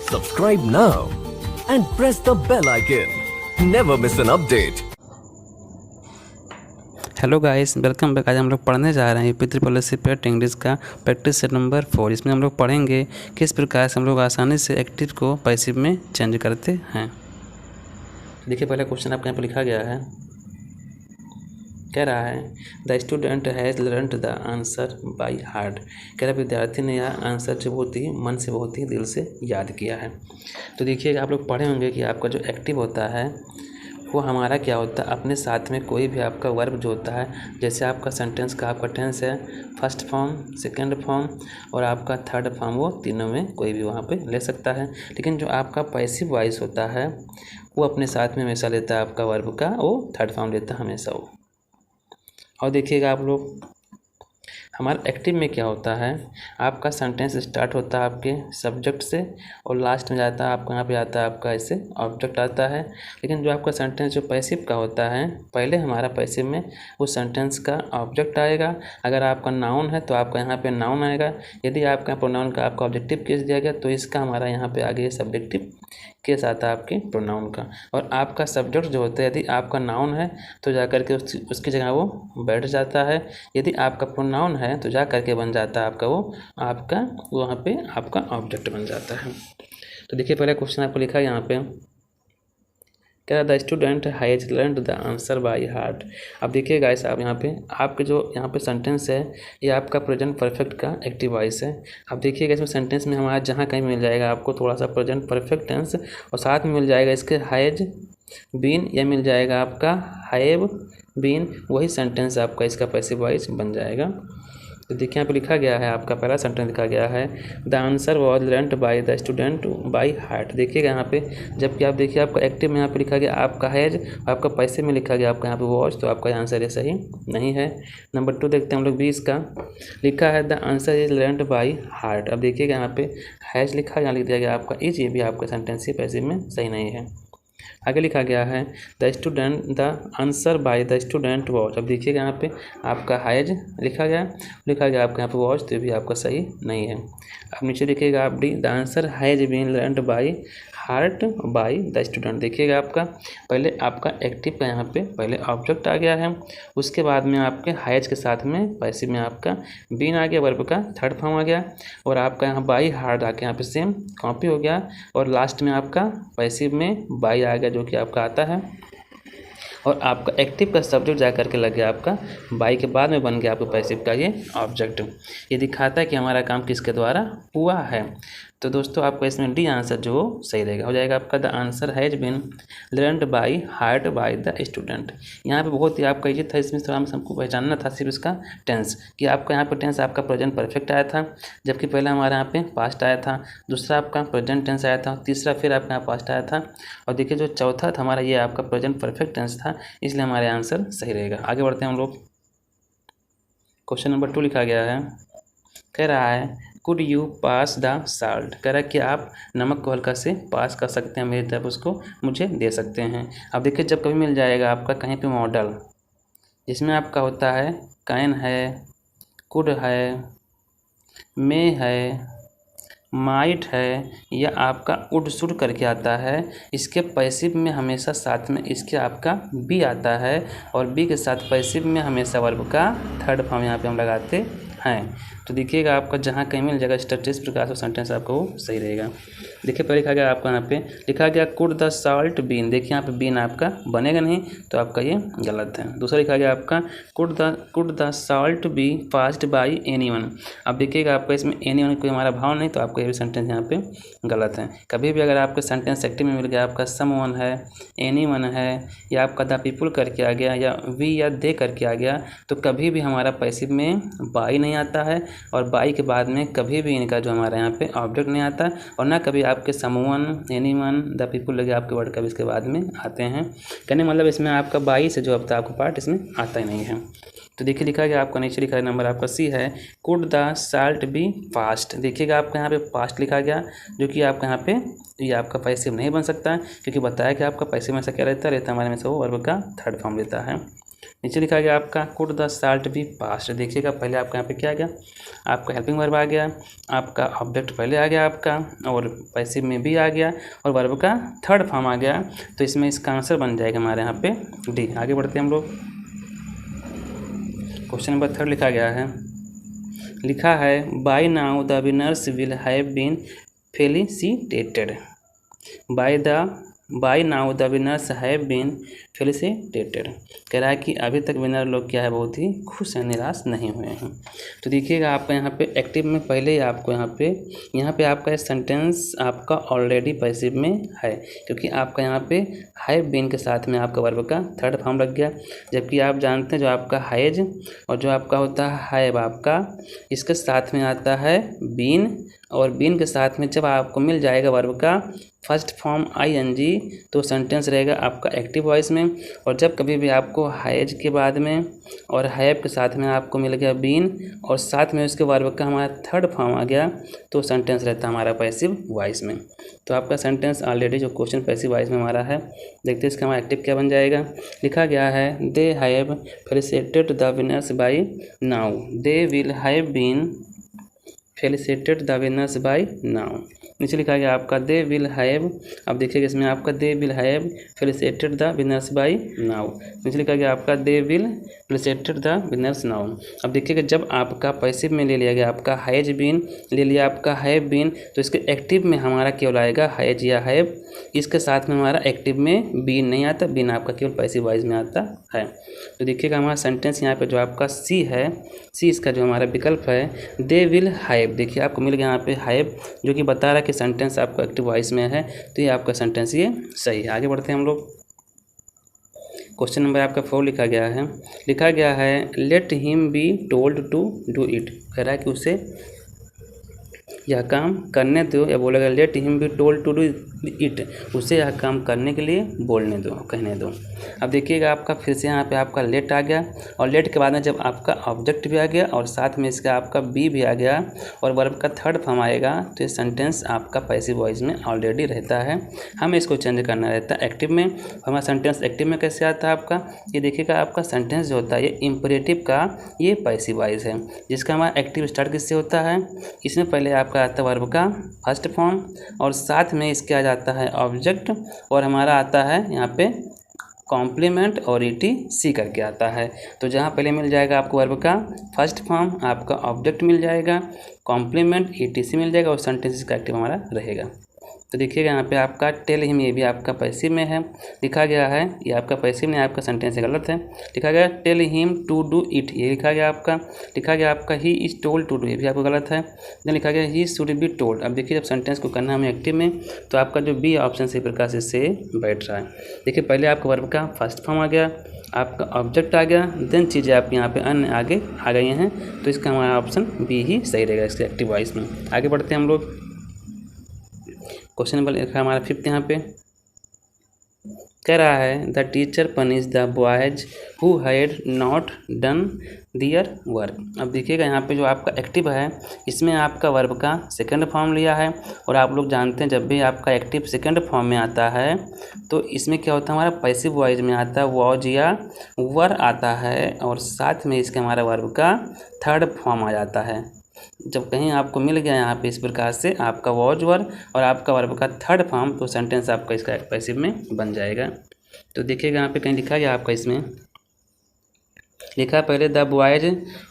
Subscribe now and press the bell icon. Never miss an update. Hello guys, welcome back. आज हम लोग पढ़ने जा रहे हैं यूपी ट्रिपल एस सी पेट इंग्लिश का प्रैक्टिस सेट नंबर 4। इसमें हम लोग पढ़ेंगे किस प्रकार से हम लोग आसानी से एक्टिव को पैसिव में चेंज करते हैं। देखिए, पहला क्वेश्चन आपके यहाँ पर लिखा गया है, कह रहा है the student has learned the answer by heart. कह रहा विद्यार्थी ने यह आंसर जो बहुत ही मन से, बहुत ही दिल से याद किया है। तो देखिएगा, आप लोग पढ़े होंगे कि आपका जो एक्टिव होता है वो हमारा क्या होता है, अपने साथ में कोई भी आपका वर्ब जो होता है, जैसे आपका सेंटेंस का आपका टेंस है, फर्स्ट फॉर्म, सेकंड फॉर्म और आपका थर्ड फॉर्म, वो तीनों में कोई भी वहाँ पे ले सकता है। लेकिन जो आपका पैसिव वॉइस होता है वो अपने साथ में हमेशा लेता है आपका वर्ब का, वो थर्ड फॉर्म लेता है हमेशा वो। और देखिएगा आप लोग, हमारा एक्टिव में क्या होता है, आपका सेंटेंस स्टार्ट होता है आपके सब्जेक्ट से और लास्ट में जाता है आपका, यहाँ पे आता है आपका ऐसे ऑब्जेक्ट आता है। लेकिन जो आपका सेंटेंस जो पैसिव का होता है, पहले हमारा पैसिव में उस सेंटेंस का ऑब्जेक्ट आएगा। अगर आपका नाउन है तो आपका यहाँ पे नाउन आएगा। यदि आपका प्रोनाउन का आपका ऑब्जेक्टिव केस दिया गया तो इसका हमारा यहाँ पे आगे सब्जेक्टिव केस आता है आपके प्रोनाउन का। और आपका सब्जेक्ट जो होता है, यदि आपका नाउन है तो जा कर के उसकी जगह वो बैठ जाता है। यदि आपका प्रोनाउन है तो जा कर के बन जाता है आपका वो, आपका वहाँ पे आपका ऑब्जेक्ट बन जाता है। तो देखिए, पहला क्वेश्चन आपको लिखा है यहाँ पे, क्या the student has learned the answer by heart. अब देखिए गाइस, आप यहाँ पे आपके जो यहाँ पे सेंटेंस है ये आपका प्रेजेंट परफेक्ट का एक्टिव वॉइस है। अब देखिएगा, इसमें सेंटेंस में हमारा जहाँ कहीं मिल जाएगा आपको थोड़ा सा प्रेजेंट परफेक्ट टेंस और साथ में मिल जाएगा इसके हैज़ बीन, या मिल जाएगा आपका हैव बीन, वही सेंटेंस आपका इसका पैसिव वॉइस बन जाएगा। तो देखिए, यहाँ पे लिखा गया है, आपका पहला सेंटेंस लिखा गया है the answer was learned bye the student by heart. देखिएगा यहाँ पे, जबकि आप देखिए आपका एक्टिव में यहाँ पे लिखा गया आपका हैज, आपका पैसे में लिखा गया आपका यहाँ पे वॉच, तो आपका आंसर ये सही नहीं है। नंबर 2 देखते हैं हम लोग 20 का, लिखा है the answer is learned by heart. अब देखिएगा यहाँ पे हैज लिखा, यहाँ लिख दिया गया आपका इज, ये भी आपका सेंटेंस ही पैसिव में सही नहीं है। आगे लिखा गया है the answer by the student watch. अब देखिएगा यहाँ पे आपका हैज लिखा गया आपका यहाँ पे वॉच, तो भी आपका सही नहीं है। अब नीचे देखिएगा आप D, the answer has been learned by heart by the student. देखिएगा आपका पहले आपका एक्टिव का यहाँ पे पहले ऑब्जेक्ट आ गया है, उसके बाद में आपके हैज के साथ में पैसिव में आपका बीन आ गया, वर्ब का थर्ड फॉर्म आ गया, और आपका यहाँ बाय हार्ट आके यहाँ पे सेम कॉपी हो गया, और लास्ट में आपका पैसिव में बाय आ गया जो कि आपका आता है, और आपका एक्टिव का सब्जेक्ट जा करके लग गया आपका बाय के बाद में बन गया आपका पैसिव का ये ऑब्जेक्ट। ये दिखाता है कि हमारा काम किसके द्वारा हुआ है। तो दोस्तों, आपका इसमें डी आंसर जो सही रहेगा, हो जाएगा आपका the answer has been learned by heart by the student. यहाँ पे बहुत ही आपका इजी था, इसमें थोड़ा हमको पहचानना था सिर्फ इसका टेंस, कि आपका यहाँ पे टेंस आपका प्रेजेंट परफेक्ट आया था, जबकि पहला हमारे यहाँ पे पास्ट आया था, दूसरा आपका प्रेजेंट टेंस आया था, तीसरा फिर आपका यहाँ पास्ट आया था, और देखिए जो चौथा था हमारा ये आपका प्रेजेंट परफेक्ट टेंस था, इसलिए हमारे आंसर सही रहेगा। आगे बढ़ते हैं हम लोग, क्वेश्चन नंबर 2 लिखा गया है, कह रहा है could you pass the salt. कह रहा है कि आप नमक को हल्का से पास कर सकते हैं मेरी तरफ, उसको मुझे दे सकते हैं। अब देखिए, जब कभी मिल जाएगा आपका कहीं पे मॉडल जिसमें आपका होता है कैन है, कुड है, मे है, माइट है, या आपका उड शुड करके आता है, इसके पैसिव में हमेशा साथ में इसके आपका बी आता है, और बी के साथ पैसिव में हमेशा वर्ब का थर्ड फॉर्म यहाँ पे हम लगाते हैं। तो देखिएगा आपका जहाँ कहीं मिल जाएगा स्ट्रक्चर इस प्रकार से सेंटेंस आपका वो सही रहेगा। देखिए, पहले लिखा गया आपका यहाँ पे लिखा गया कुड द साल्ट बीन। देखिए यहाँ पे बीन आपका बनेगा नहीं, तो आपका ये गलत है। दूसरा लिखा गया आपका could the salt be passed by anyone. अब देखिएगा आपका इसमें एनीवन कोई हमारा भाव नहीं, तो आपका ये भी सेंटेंस यहाँ पे गलत है। कभी भी अगर आपका सेंटेंस एक्टिव में मिल गया आपका समवन है, एनीवन है, या आपका द पीपुल करके आ गया, या वी या दे करके आ गया, तो कभी भी हमारा पैसिव में बाई नहीं आता है, और बाई के बाद में कभी भी इनका जो हमारे यहाँ पे ऑब्जेक्ट नहीं आता, और ना कभी आपके समवन, एनीवन, द पीपुल लगे आपके वर्ड कभी इसके बाद में आते हैं। कहने मतलब इसमें आपका बाई से जो अब आपको पार्ट इसमें आता ही नहीं है। तो देखिए, लिखा गया आपका नीचे लिखा है नंबर आपका सी है, could the salt be fast. देखिएगा आपका यहाँ पे फास्ट लिखा गया, जो कि आपका यहाँ पे ये आपका पैसिव नहीं बन सकता है, क्योंकि बताया कि आपका पैसिव में ऐसा क्या रहता है हमारे में से वो वर्ब का थर्ड फॉर्म लेता है। नीचे लिखा गया आपका could the salt be past. देखिएगा पहले आपका यहाँ पे क्या आ गया, आपका हेल्पिंग वर्ब आ गया, आपका ऑब्जेक्ट पहले आ गया आपका, और पैसिव में भी आ गया, और वर्ब का थर्ड फॉर्म आ गया। तो इसमें इसका आंसर बन जाएगा हमारे यहाँ पे डी। आगे बढ़ते हैं हम लोग। क्वेश्चन नंबर 3 लिखा गया है, लिखा है by now the winners will have been felicitated. By now the winners have been felicitated. कह रहा है कि अभी तक विनर लोग क्या है, बहुत ही खुश हैं, निराश नहीं हुए हैं। तो देखिएगा आपका यहाँ पे एक्टिव में पहले ही आपको यहाँ पे आपका सेंटेंस आपका ऑलरेडी पैसिव में है, क्योंकि आपका यहाँ पे हैव बीन के साथ में आपका वर्ब का थर्ड फॉर्म लग गया। जबकि आप जानते हैं जो आपका हैज और जो आपका होता है हैव, आपका इसके साथ में आता है बीन, और बीन के साथ में जब आपको मिल जाएगा वर्ब का फर्स्ट फॉर्म आईएनजी तो सेंटेंस रहेगा आपका एक्टिव वॉइस में। और जब कभी भी आपको हैज के बाद में और हैव के साथ में आपको मिल गया बीन और साथ में उसके वर्ब का हमारा थर्ड फॉर्म आ गया तो सेंटेंस रहता है हमारा पैसिव वॉइस में। तो आपका सेंटेंस ऑलरेडी जो क्वेश्चन पैसिव वॉइस में हमारा है, देखते हैं इसका हमारा एक्टिव क्या बन जाएगा। लिखा गया है they have felicitated the winners by now. They will have been felicitated the winners by now. नीचे लिखा गया आपका दे विल हैव, अब देखिएगा इसमें आपका they will have felicitated the winners by now. नीचे लिखा गया आपका they will felicitated the winners now. अब देखिएगा जब आपका पैसिव में ले लिया गया आपका हैज बीन, ले लिया आपका हैव बीन, तो इसके एक्टिव में हमारा केवल आएगा हैज या हैव, इसके साथ में हमारा एक्टिव में बीन नहीं आता, बीन आपका केवल पैसिव वॉइस में आता है। तो देखिएगा हमारा सेंटेंस यहाँ पे जो आपका सी है, सी इसका जो हमारा विकल्प है दे विल हैव, देखिए आपको मिल गया यहाँ पे हैव, जो कि बता रहा है कि सेंटेंस आपका एक्टिव वॉइस में है, तो ये आपका सेंटेंस ये सही है। आगे बढ़ते हैं हम लोग। क्वेश्चन नंबर आपका 4 लिखा गया है, लिखा गया है let him be told to do it. कह रहा है कि उसे यह काम करने दो, या बोलेगा let him be told to do it, उसे यह काम करने के लिए बोलने दो, कहने दो। अब देखिएगा आपका फिर से यहाँ पे आपका लेट आ गया, और लेट के बाद में जब आपका ऑब्जेक्ट भी आ गया और साथ में इसका आपका बी भी आ गया और वर्ब का थर्ड फॉर्म आएगा, तो ये सेंटेंस आपका पैसिव वॉइस में ऑलरेडी रहता है, हमें इसको चेंज करना रहता है एक्टिव में। हमारा सेंटेंस एक्टिव में कैसे आता है आपका, ये देखिएगा आपका सेंटेंस जो होता है ये इम्परेटिव का ये पैसिव वॉइस है, जिसका हमारा एक्टिव स्टार्ट किससे होता है, इसमें पहले आपका आता है वर्ब का फर्स्ट फॉर्म और साथ में इसके आ जाता है ऑब्जेक्ट, और हमारा आता है यहाँ पे कॉम्प्लीमेंट और ईटीसी करके आता है। तो जहाँ पहले मिल जाएगा आपको वर्ब का फर्स्ट फॉर्म, आपका ऑब्जेक्ट मिल जाएगा, कॉम्प्लीमेंट ईटीसी मिल जाएगा और सेंटेंस का एक्टिव हमारा रहेगा। तो देखिएगा यहाँ पे आपका टेल हिम, ये भी आपका पैसिव में है, लिखा गया है ये आपका पैसिव में, आपका सेंटेंस गलत है। लिखा गया tell him to do it, ये लिखा गया आपका, लिखा गया आपका he is told to do, ये भी आपको गलत है। देन लिखा गया ही शुड बी टोल्ड। अब देखिए जब सेंटेंस को करना हमें एक्टिव में, तो आपका जो बी ऑप्शन से प्रकार से बैठ रहा है। देखिए पहले आपका वर्ब का फर्स्ट फॉर्म आ गया, आपका ऑब्जेक्ट आ गया, देन चीज़ें आपके यहाँ पे अन्य आगे आ गई हैं, तो इसका हमारा ऑप्शन बी ही सही रहेगा इसके एक्टिव वॉइस में। आगे बढ़ते हैं हम लोग। क्वेश्चन नंबर लिखा है हमारा 5 यहाँ पे, कह रहा है the teacher punish the boys who had not done their work. अब देखिएगा यहाँ पे जो आपका एक्टिव है इसमें आपका वर्ब का सेकंड फॉर्म लिया है, और आप लोग जानते हैं जब भी आपका एक्टिव सेकंड फॉर्म में आता है तो इसमें क्या होता है हमारा पैसिव वॉइस में आता है वॉज या वर आता है, और साथ में इसके हमारा वर्ब का थर्ड फॉर्म आ जाता है। जब कहीं आपको मिल गया यहाँ पे इस प्रकार से आपका वॉज वर और आपका वर्ब का थर्ड फॉर्म, तो सेंटेंस आपका इसका पैसिव में बन जाएगा। तो देखिएगा यहाँ पे कहीं लिखा गया आपका, इसमें लिखा पहले the boys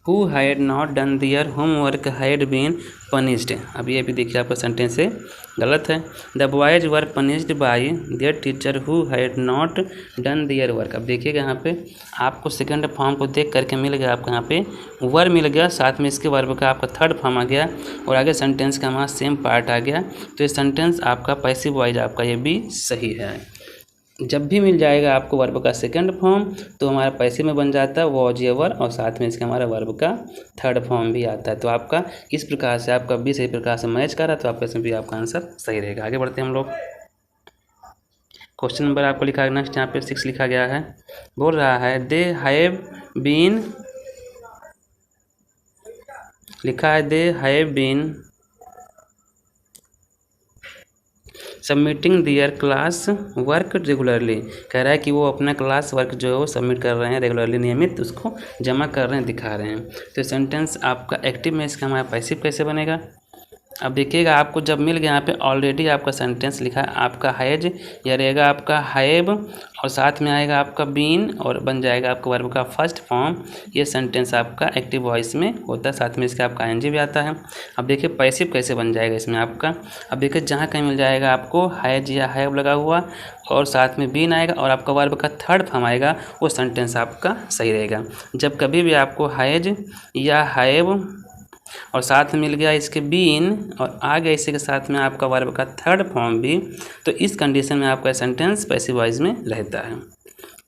who had not done their homework had been punished. अब ये भी देखिए आपका सेंटेंस से गलत है। The boys were punished by their teacher who had not done their work. अब देखिएगा यहाँ पे आपको सेकंड फॉर्म को देख करके मिल गया आपको यहाँ पे वर मिल गया, साथ में इसके वर्ब का आपका थर्ड फॉर्म आ गया और आगे सेंटेंस का हमारा सेम पार्ट आ गया। तो ये सेंटेंस आपका पैसिव वॉइस आपका ये भी सही है। जब भी मिल जाएगा आपको वर्ब का सेकंड फॉर्म तो हमारा पैसिव में बन जाता है वॉज या वर, और साथ में इसका हमारा वर्ब का थर्ड फॉर्म भी आता है। तो आपका इस प्रकार से आपका भी सही प्रकार से मैच कर रहा है, तो आपका इसमें भी आपका आंसर सही रहेगा। आगे बढ़ते हैं हम लोग। क्वेश्चन नंबर आपको लिखा है नेक्स्ट यहाँ पे 6 लिखा गया है, बोल रहा है दे हैव बीन, लिखा है they have been submitting their class work regularly, कह रहा है कि वो अपना क्लास वर्क जो है वो सबमिट कर रहे हैं रेगुलरली, नियमित उसको जमा कर रहे हैं, दिखा रहे हैं। तो सेंटेंस आपका एक्टिव में, इसका हमारा पैसिव कैसे बनेगा। अब देखिएगा आपको जब मिल गया यहाँ पे ऑलरेडी आपका सेंटेंस लिखा है आपका हैज, या रहेगा आपका हैव और साथ में आएगा आपका बीन और बन जाएगा आपका वर्ब का फर्स्ट फॉर्म। ये सेंटेंस आपका एक्टिव वॉइस में होता है, साथ में इसका आपका एनजी भी आता है। अब देखिए पैसिव कैसे बन जाएगा इसमें आपका। अब देखिए जहाँ कहीं मिल जाएगा आपको हैज या हैव लगा हुआ और साथ में बीन आएगा और आपका वर्ब का थर्ड फॉर्म आएगा, वो सेंटेंस आपका सही रहेगा। जब कभी भी आपको हैज या हैव और साथ में मिल गया इसके बीन और आ गया इसी के साथ में आपका वर्ब का थर्ड फॉर्म भी, तो इस कंडीशन में आपका सेंटेंस पैसिव वॉइस में रहता है।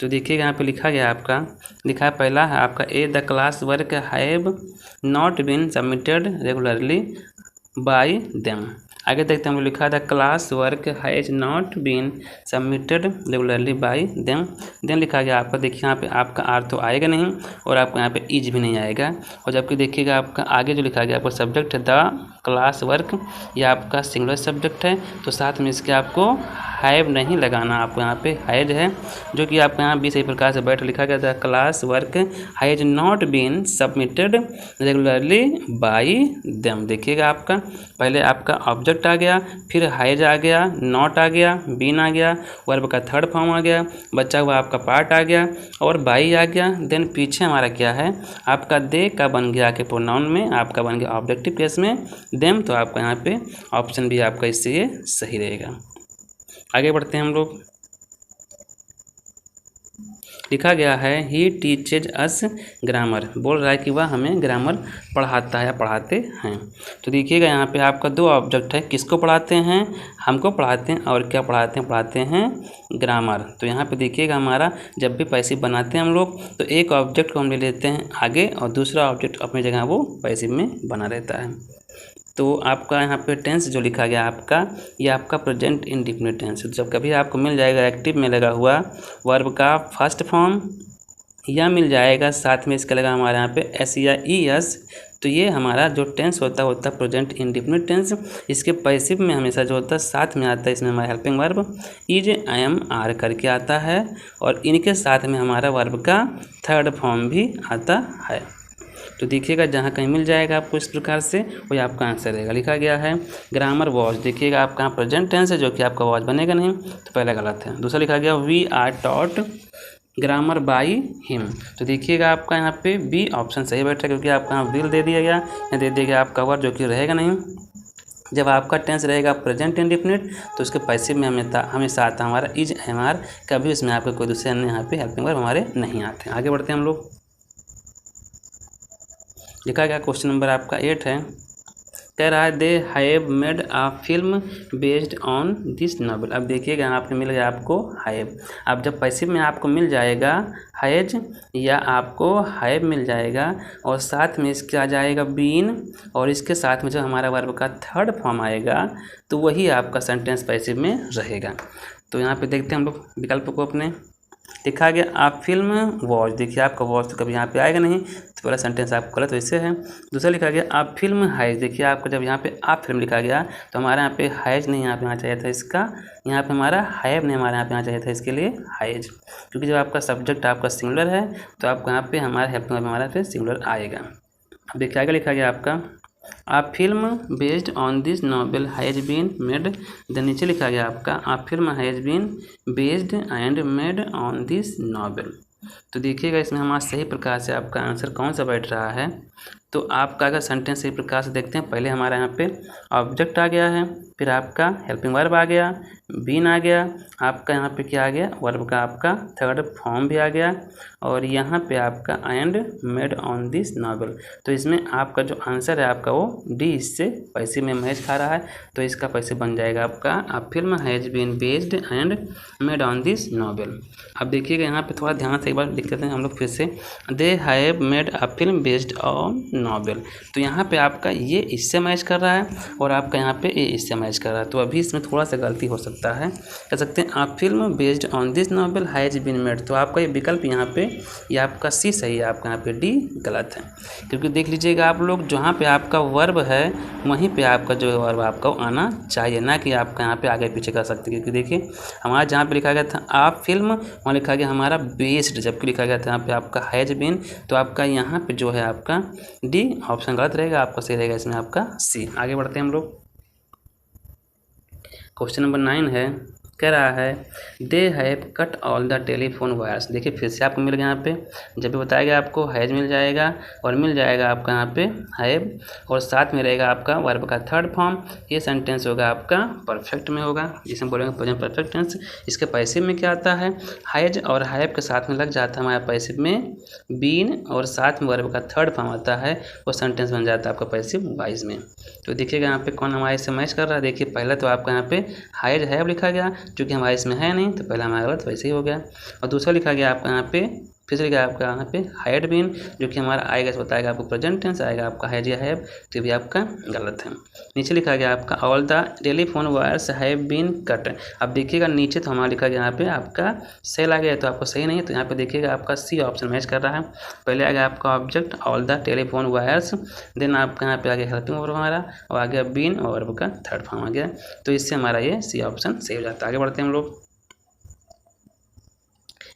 तो देखिएगा यहाँ पे लिखा गया आपका, लिखा है पहला है आपका a the class work have not been submitted regularly by them. आगे देखते हैं हम लोग, लिखा था class work has not been submitted regularly by them. Then लिखा गया आपका, देखिए यहाँ पे आपका आर तो आएगा नहीं और आपको यहाँ पे इज भी नहीं आएगा। और जबकि देखिएगा आपका आगे जो लिखा गया आपका सब्जेक्ट है द क्लास वर्क, ये आपका सिंगुलर सब्जेक्ट है, तो साथ में इसके आपको हैव नहीं लगाना, आपको यहाँ पे हैज है, जो कि आपको यहाँ भी सही प्रकार से बैठ लिखा गया था class work has not been submitted regularly by them. देखिएगा आपका पहले आपका ऑब्जेक्ट आ गया, फिर हैज आ गया, नॉट आ गया, बीन आ गया, वर्ब का थर्ड फॉर्म आ गया, बचा हुआ आपका पार्ट आ गया और बाई आ गया। देन पीछे हमारा क्या है आपका दे का बन गया के प्रोनाउन में, आपका बन गया ऑब्जेक्टिव केस में देम, तो आपका यहाँ पे ऑप्शन भी आपका इससे ये सही रहेगा। आगे बढ़ते हैं हम लोग, लिखा गया है ही टीचेज अस ग्रामर, बोल रहा है कि वह हमें ग्रामर पढ़ाता है या पढ़ाते हैं। तो देखिएगा यहाँ पे आपका दो ऑब्जेक्ट है, किसको पढ़ाते हैं, हमको पढ़ाते हैं, और क्या पढ़ाते हैं, पढ़ाते हैं ग्रामर। तो यहाँ पे देखिएगा हमारा जब भी पैसिव बनाते हैं हम लोग, तो एक ऑब्जेक्ट को हम ले लेते हैं आगे और दूसरा ऑब्जेक्ट अपनी जगह वो पैसिव में बना रहता है। तो आपका यहाँ पे टेंस जो लिखा गया आपका, ये आपका प्रेजेंट इंडेफिनिट टेंस। जब कभी आपको मिल जाएगा एक्टिव में लगा हुआ वर्ब का फर्स्ट फॉर्म या मिल जाएगा साथ में इसका लगा हमारे यहाँ पे एस या ई एस, तो ये हमारा जो टेंस होता है प्रेजेंट इंडेफिनिट टेंस। इसके पैसिव में हमेशा जो होता है साथ में आता है इसमें हमारा helping verb is am are करके आता है और इनके साथ में हमारा वर्ब का थर्ड फॉर्म भी आता है। तो देखिएगा जहाँ कहीं मिल जाएगा आपको इस प्रकार से, वही आपका आंसर रहेगा। लिखा गया है ग्रामर वॉच, देखिएगा आपका यहाँ प्रेजेंट टेंस है जो कि आपका वॉच बनेगा नहीं, तो पहला गलत है। दूसरा लिखा गया we are taught grammar by him, तो देखिएगा आपका यहाँ पे बी ऑप्शन सही बैठ रहा है, क्योंकि आपका यहाँ विल दे दिया गया या दे दिया गया आपका वर्ब जो कि रहेगा नहीं। जब आपका टेंस रहेगा प्रेजेंट इंडेफिनिट तो उसके पैसिव में हमेशा आता हमारा इज एम आर, कभी उसमें आपका कोई दूसरे अन्य यहाँ पे हेल्पिंग वर्ब हमारे नहीं आते। आगे बढ़ते हैं हम लोग, लिखा गया क्वेश्चन नंबर आपका 8 है, कह रहा है they have made a film based on this novel. अब देखिएगा यहाँ पे मिल गया आपको हैव। अब जब पैसिव में आपको मिल जाएगा हैज या आपको हैव मिल जाएगा और साथ में इसके आ जाएगा बीन और इसके साथ में जो हमारा वर्ब का थर्ड फॉर्म आएगा, तो वही आपका सेंटेंस पैसिव में रहेगा। तो यहाँ पे देखते हैं हम लोग विकल्प को अपने। लिखा गया आप फिल्म वॉच, देखिए आपका वॉच तो कभी यहाँ पे आएगा नहीं, तो पहला सेंटेंस आपका गलत वैसे है। दूसरा लिखा गया आप फिल्म हैज, देखिए आपका जब यहाँ पे आप फिल्म लिखा गया तो हमारे यहाँ पे हैज नहीं यहाँ पे आना चाहिए था इसका, यहाँ पे हमारा हैव नहीं हमारे यहाँ पे आना चाहिए था, इसके लिए हैज, क्योंकि जब आपका सब्जेक्ट आपका सिंगुलर है तो आपको यहाँ पे हमारा हेल्पिंग हमारा पे सिंगुलर आएगा। अब देखिए आगे लिखा गया आपका a film based on this novel has been made, then नीचे लिखा गया आपका a film has been based and made on this novel. तो देखिएगा इसमें हमारा सही प्रकार से आपका आंसर कौन सा बैठ रहा है। तो आपका अगर सेंटेंस सही प्रकार से देखते हैं, पहले हमारा यहाँ पे ऑब्जेक्ट आ गया है, फिर आपका हेल्पिंग वर्ब आ गया, बीन आ गया, आपका यहाँ पे क्या आ गया वर्ब का आपका थर्ड फॉर्म भी आ गया और यहाँ पे आपका and made on this novel. तो इसमें आपका जो आंसर है आपका वो डी, इससे पैसे में मैच खा रहा है, तो इसका पैसे बन जाएगा आपका a film has been based and made on this novel. अब देखिएगा यहाँ पे थोड़ा ध्यान से एक बार लिख लेते हैं हम लोग फिर से, they have made a film based on novel. तो यहाँ पे आपका ये इससे मैच कर रहा है और आपका यहाँ पे ये इससे मैच कर रहा है। तो अभी इसमें थोड़ा सा गलती हो सकता है, कह सकते हैं आप film based on this novel has been made. तो आपका ये विकल्प यहाँ पे ये आपका सी सही है, आपका यहाँ पे डी गलत है। क्योंकि देख लीजिएगा आप लोग, जहाँ पे आपका वर्ब है वहीं पे आपका जो है वर्ब आपका आना चाहिए, ना कि आपका यहाँ पे आगे पीछे कर सकते। क्योंकि देखिए हमारा जहाँ पे लिखा गया था आप फिल्म, वहाँ लिखा गया हमारा बेस्ड, जबकि लिखा गया था यहाँ पे आपका हैज़ बीन। तो आपका यहाँ पे जो है आपका डी ऑप्शन गलत रहेगा, आपका सही रहेगा इसमें आपका सी। आगे बढ़ते हैं हम लोग। क्वेश्चन नंबर 9 है, कह रहा है they have cut all the telephone wires. देखिए फिर से आपको मिल गया यहाँ पे, जब भी बताया गया आपको हैज मिल जाएगा और मिल जाएगा आपका यहाँ पे हैव और साथ में रहेगा आपका वर्ब का थर्ड फॉर्म। ये सेंटेंस होगा आपका परफेक्ट में होगा, जिसमें बोलेंगे प्रेजेंट परफेक्ट टेंस। इसके पैसिव में क्या आता है, हैज और हैव के साथ में लग जाता है हमारा पैसिव में बीन और साथ में वर्ब का थर्ड फॉर्म आता है, वो सेंटेंस बन जाता है आपका पैसिव वाइज में। तो देखिएगा यहाँ पे कौन हमारे इससे मैच कर रहा है। देखिए पहले तो आपका यहाँ पे हैज हैव लिखा गया, क्योंकि हमारे इसमें है नहीं तो पहला हमारा गलत वैसे ही हो गया। और दूसरा लिखा गया आपका यहाँ पे, फिर लिखा आपका यहाँ पे हैड बीन, जो कि हमारा आएगा बताएगा आपको प्रेजेंट टेंस आएगा आपका हैज या हैव, तो भी आपका गलत है। नीचे लिखा गया आपका all the telephone wires have been cut. अब देखिएगा नीचे तो हमारा लिखा गया यहाँ पे आपका सेल आ गया, तो आपको सही नहीं है। तो यहाँ पे देखिएगा आपका सी ऑप्शन मैच कर रहा है। पहले आ गया आपका object all the telephone wires, then आपका यहाँ पे आ गया हेल्पिंग वर्ब हमारा, और आ गया बीन और वर्ब का थर्ड फॉर्म आ गया। तो इससे हमारा ये सी ऑप्शन सही हो जाता है। आगे बढ़ते हैं हम लोग।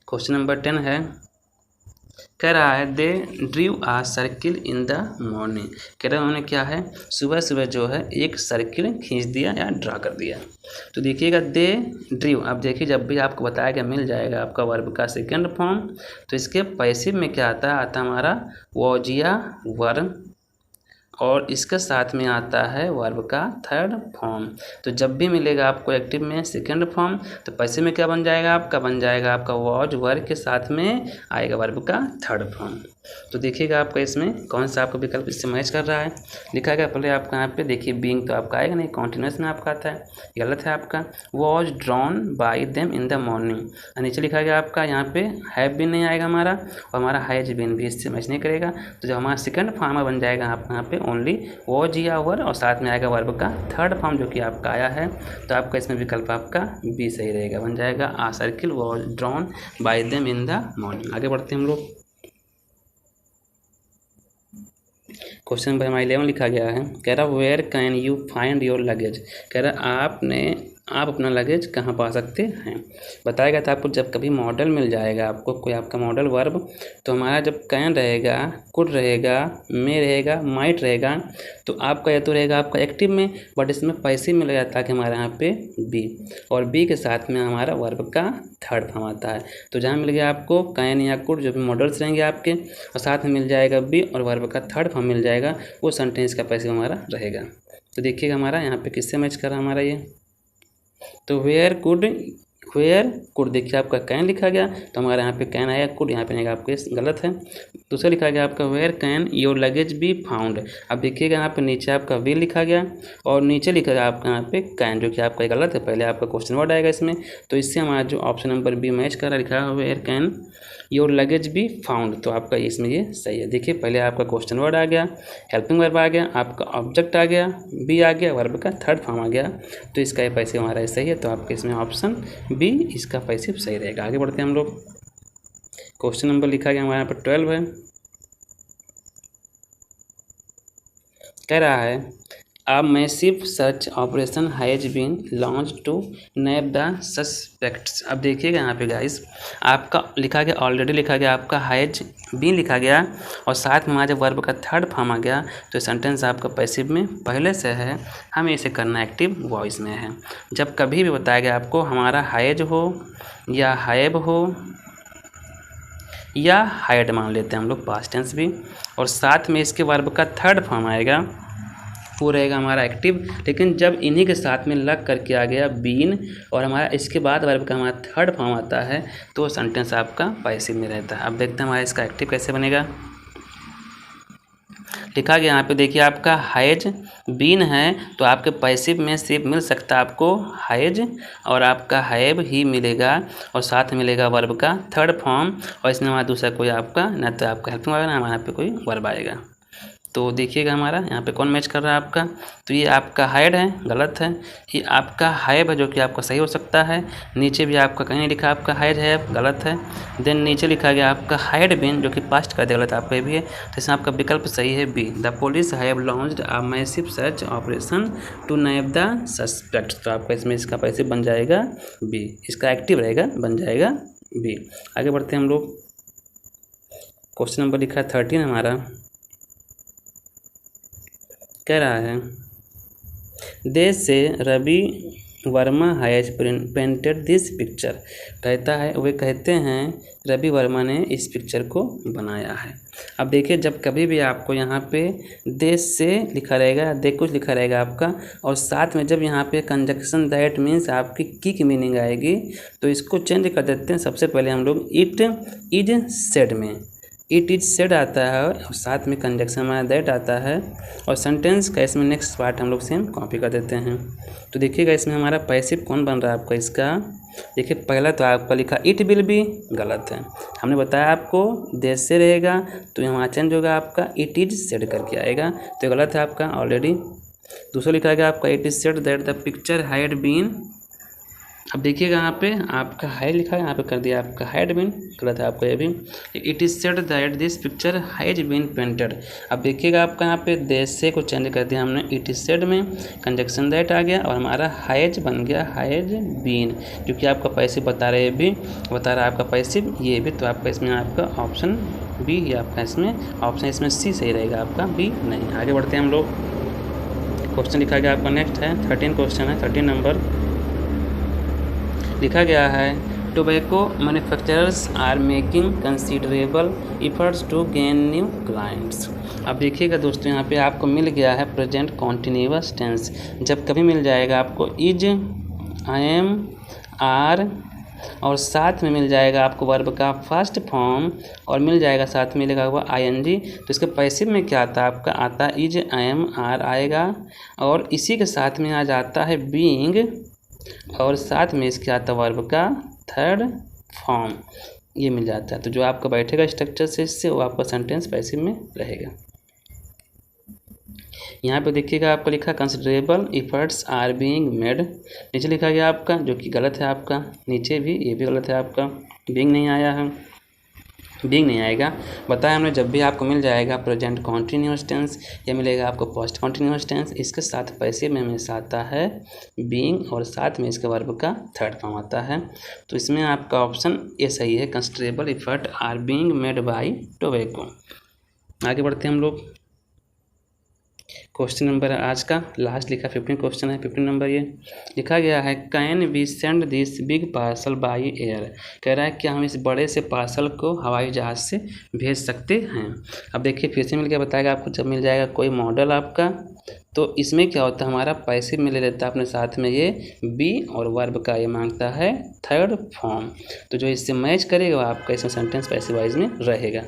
क्वेश्चन नंबर 10 है, कह रहा है they drew a circle in the morning. कह रहा है उन्होंने क्या है, सुबह सुबह जो है एक सर्किल खींच दिया या ड्रा कर दिया। तो देखिएगा दे ड्रीव, अब देखिए जब भी आपको बताया गया मिल जाएगा आपका वर्ब का सेकंड फॉर्म। तो इसके पैसिव में क्या आता है, आता हमारा वॉज या वर, और इसके साथ में आता है वर्ब का थर्ड फॉर्म। तो जब भी मिलेगा आपको एक्टिव में सेकंड फॉर्म, तो पैसिव में क्या बन जाएगा आपका, बन जाएगा आपका वॉज वर्ब के साथ में आएगा वर्ब का थर्ड फॉर्म। तो देखिएगा आपका इसमें कौन सा आपका विकल्प इससे मैच कर रहा है। लिखा गया पहले आपका यहाँ पे देखिए बीइंग तो आपका आएगा नहीं, कॉन्टिन्यूस में आपका आता है, गलत है आपका। Was drawn by them in the morning. नीचे लिखा गया आपका यहाँ पे हैव बीन नहीं आएगा हमारा, और हमारा हैज बीन भी इससे मैच नहीं करेगा। तो जो हमारा सेकंड फॉर्म बन जाएगा आपका यहाँ पे ओनली वॉज या वर, और साथ में आएगा वर्ब का थर्ड फॉर्म जो कि आपका आया है। तो आपका इसमें विकल्प आपका बी सही रहेगा, बन जाएगा a circle was drawn by them in the morning. आगे बढ़ते हैं हम लोग। क्वेश्चन नंबर हमारा 11 लिखा गया है, कह रहा where can you find your luggage. कह रहा आप अपना लगेज कहाँ पा सकते हैं। बताया गया था आपको जब कभी मॉडल मिल जाएगा आपको कोई आपका मॉडल वर्ब, तो हमारा जब कैन रहेगा, कुड रहेगा, मे रहेगा, माइट रहेगा, तो आपका या तो रहेगा आपका एक्टिव में, बट इसमें पैसिव में लग जाता है कि हमारे यहाँ पे बी, और बी के साथ में हमारा वर्ब का थर्ड फॉर्म आता है। तो जहाँ मिल गया आपको कैन या कुड जो भी मॉडल्स रहेंगे आपके, और साथ में मिल जाएगा बी और वर्ब का थर्ड फॉर्म मिल जाएगा, वो सेंटेंस का पैसिव हमारा रहेगा। तो देखिएगा हमारा यहाँ पे किससे मैच कर रहा है हमारा ये। तो वेयर कुड देखिए आपका कैन लिखा गया, तो हमारे यहाँ पे कैन आया, कुड यहाँ पे आएगा आपके गलत है। दूसरा लिखा गया आपका where can your luggage be found. अब देखिएगा यहाँ पे नीचे आपका विल लिखा गया और नीचे लिखा गया आपका यहाँ पे कैन, जो कि आपका गलत है। पहले आपका क्वेश्चन वर्ड आएगा इसमें, तो इससे हमारा जो ऑप्शन नंबर बी मैच कर रहा लिखा है where can your luggage be found, तो आपका इसमें ये सही है। देखिए पहले आपका क्वेश्चन वर्ड आ गया, हेल्पिंग वर्ब आ गया, आपका ऑब्जेक्ट आ गया, बी आ गया, वर्ब का थर्ड फॉर्म आ गया, तो इसका ये पैसिव हमारा सही है। तो आपके इसमें ऑप्शन बी इसका पैसिव सही रहेगा। आगे बढ़ते हैं हम लोग। क्वेश्चन नंबर लिखा गया हमारे यहाँ पर 12 है, कह रहा है A massive search operation has been launched to nab the suspects। अब देखिएगा यहाँ पे गाइस आपका लिखा गया, ऑलरेडी लिखा गया आपका हैज बीन लिखा गया, और साथ में जब वर्ब का थर्ड फॉर्म आ गया, तो सेंटेंस आपका पैसिव में पहले से है, हमें इसे करना एक्टिव वॉइस में है। जब कभी भी बताया गया आपको हमारा हैज हो या हैव हो या हाइड मान लेते हैं हम लोग पास्ट टेंस भी, और साथ में इसके वर्ब का थर्ड फॉर्म आएगा, वो रहेगा हमारा एक्टिव। लेकिन जब इन्हीं के साथ में लग करके आ गया बीन और हमारा इसके बाद वर्ब का हमारा थर्ड फॉर्म आता है, तो सेंटेंस आपका पैसिव में रहता है। अब देखते हैं हमारा इसका एक्टिव कैसे बनेगा। लिखा गया यहाँ पे देखिए आपका हैज बीन है, तो आपके पैसिव में सिर्फ मिल सकता है आपको हैज, और आपका हैव ही मिलेगा, और साथ मिलेगा वर्ब का थर्ड फॉर्म, और इसमें हमारा दूसरा कोई आपका ना तो आपका हेल्पिंग वर्ब ना हमारे यहाँ पे कोई वर्ब आएगा। तो देखिएगा हमारा यहाँ पे कौन मैच कर रहा है आपका, तो ये आपका हाइड है, गलत है। ये आपका हाइब है जो कि आपका सही हो सकता है। नीचे भी आपका कहीं लिखा आपका हाइड है, गलत है। देन नीचे लिखा गया आपका हाइड बीन जो कि पास्ट का गलत आपका भी है। तो इसमें आपका विकल्प सही है B, the police have launched a massive search operation to nab the suspect. तो आपका इसमें इसका पैसिव बन जाएगा बी, इसका एक्टिव रहेगा बन जाएगा बी। आगे बढ़ते हैं हम लोग। क्वेश्चन नंबर लिखा है 13 हमारा, कह रहा है देश से Ravi Varma has painted this picture. कहता है वे कहते हैं रवि वर्मा ने इस पिक्चर को बनाया है। अब देखिए जब कभी भी आपको यहाँ पे देश से लिखा रहेगा, देख कुछ लिखा रहेगा आपका, और साथ में जब यहाँ पे कंजक्शन दैट मीन्स आपकी की मीनिंग आएगी, तो इसको चेंज कर देते हैं। सबसे पहले हम लोग इट इज सेड में इट इज सेड आता है और साथ में कंजक्शन हमारा दैट आता है, और सेंटेंस का इसमें नेक्स्ट पार्ट हम लोग सेम कॉपी कर देते हैं। तो देखिएगा इसमें हमारा पैसिव कौन बन रहा है आपका इसका। देखिए पहला तो आपका लिखा इट विल बी, गलत है। हमने बताया आपको देश से रहेगा तो यहाँ चेंज होगा आपका इट इज सेड करके आएगा, तो गलत है आपका ऑलरेडी। दूसरा लिखा गया आपका it is said that the picture had been. अब देखिएगा यहाँ पे आपका हाइड लिखा है, यहाँ पे कर दिया आपका हैड बीन, गलत है आपका ये भी। It is said that this picture has been painted. अब देखिएगा आपका यहाँ पे देश से को चेंज कर दिया हमने, इट इज सेड में कंजक्शन दैट आ गया और हमारा हैज बन गया हैज बीन, क्योंकि आपका पैसिव बता रहे भी, बता रहा है आपका पैसिव ये भी। तो आपका इसमें आपका ऑप्शन बी ही आपका इसमें ऑप्शन इसमें सी सही रहेगा आपका, बी नहीं। आगे बढ़ते हैं हम लोग। क्वेश्चन लिखा गया आपका नेक्स्ट है 13 क्वेश्चन है, 13 नंबर लिखा गया है tobacco manufacturers are making considerable efforts to gain new clients. अब देखिएगा दोस्तों यहाँ पे आपको मिल गया है प्रेजेंट कॉन्टिन्यूअस टेंस। जब कभी मिल जाएगा आपको इज, आई एम, आर और साथ में मिल जाएगा आपको वर्ब का फर्स्ट फॉर्म और मिल जाएगा साथ में लिखा हुआ आईएनजी, तो इसके पैसिव में क्या आता है आपका, आता है इज, आई एम, आर आएगा और इसी के साथ में आ जाता है बीइंग और साथ में इसके आता वर्ब का थर्ड फॉर्म, ये मिल जाता है। तो जो आपका बैठेगा स्ट्रक्चर से इससे वो आपका सेंटेंस पैसिव में रहेगा। यहाँ पे देखिएगा आपका लिखा considerable efforts are being made, नीचे लिखा गया आपका जो कि गलत है आपका, नीचे भी ये भी गलत है आपका, बीइंग नहीं आया है, बीइंग नहीं आएगा। बताया हमने जब भी आपको मिल जाएगा प्रेजेंट कॉन्टिन्यूअस टेंस या मिलेगा आपको पास्ट कॉन्टिन्यूअस टेंस, इसके साथ पैसिव में हमेशा आता है बीइंग और साथ में इसके वर्ब का थर्ड फॉर्म आता है। तो इसमें आपका ऑप्शन ए सही है, considerable effort are being made by tobacco. आगे बढ़ते हैं हम लोग। क्वेश्चन नंबर आज का लास्ट लिखा 15 क्वेश्चन है, 15 नंबर ये लिखा गया है can we send this big parcel by air. कह रहा है क्या हम इस बड़े से पार्सल को हवाई जहाज़ से भेज सकते हैं। अब देखिए फिर से मिल गया, बताएगा आपको जब मिल जाएगा कोई मॉडल आपका, तो इसमें क्या होता है हमारा पैसिव में ले लेता है अपने साथ में ये बी और वर्ब का ये मांगता है थर्ड फॉर्म। तो जो इससे मैच करेगा वो आपका इसमें सेंटेंस पैसिव वाइज में रहेगा।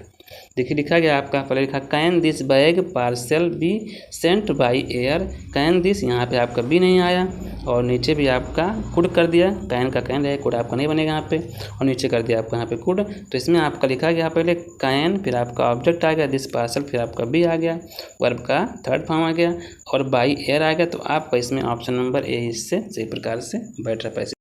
देखिए लिखा गया आपका पहले लिखा can this bag parcel be sent by air. Can this यहाँ पे आपका बी नहीं आया और नीचे भी आपका कुड कर दिया, कैन का कैन रहेगा, कुड आपका नहीं बनेगा यहाँ पे, और नीचे कर दिया आपका यहाँ पे कुड। तो इसमें आपका लिखा गया पहले कैन, फिर आपका ऑब्जेक्ट आ गया दिस पार्सल, फिर आपका बी आ गया, वर्ब का थर्ड फॉर्म आ गया और बाय एयर आ गया। तो आपका इसमें ऑप्शन नंबर ए इससे सही प्रकार से बैठ रहा है पैसिव